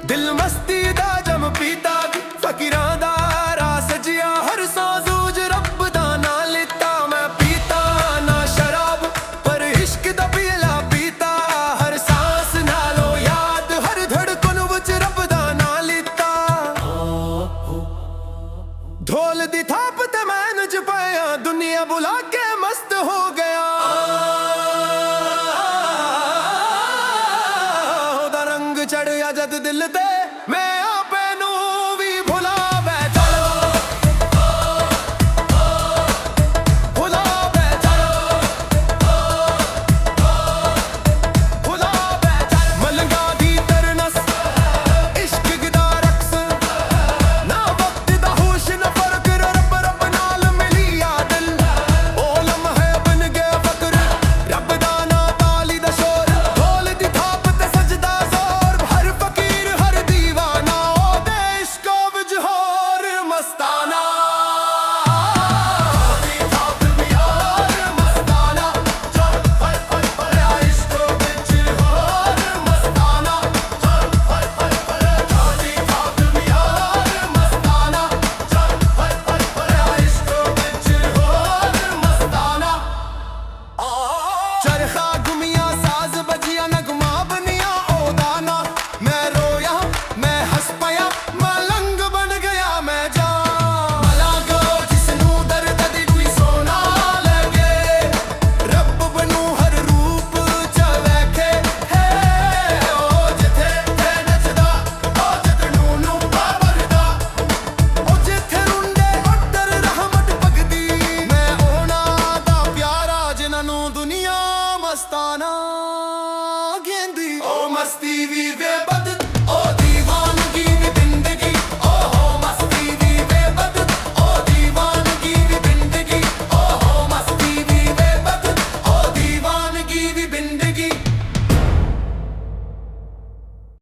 ਦਿਲ ਮਸਤੀ ਦਾ ਜਮ ਪੀਤਾ, ਫਕੀਰਾਂ ਦਾ ਰਾਹ ਸਜਿਆ, ਹਰ ਸੌ ਜੂਝ ਰੱਬ ਦਾ ਨਾਂ ਲਿੱਤਾ। ਮੈਂ ਪੀਤਾ ਨਾ ਸ਼ਰਾਬ ਪਰ ਇਸ਼ਕ ਦਾ ਪੀਲਾ ਪੀਤਾ, ਹਰ ਸਾਂਸ ਨਾਲੋਂ ਯਾਦ, ਹਰ ਧੜਕਨ ਵਿੱਚ ਰੱਬ ਦਾ ਨਾਂ ਲਿੱਤਾ। ਢੋਲ ਦੀ ਥਾਪ ਤੇ ਮੈਂ ਨੱਚ ਪਾਇਆ, ਦੁਨੀਆ ਬੁਲਾ ਕੇ ਮਸਤ ਹੋ ਗਿਆ। ਉਹਦਾ ਰੰਗ ਚੜਿਆ ਜਦ ਦਿਲ ਤੇ, ਮੈਂ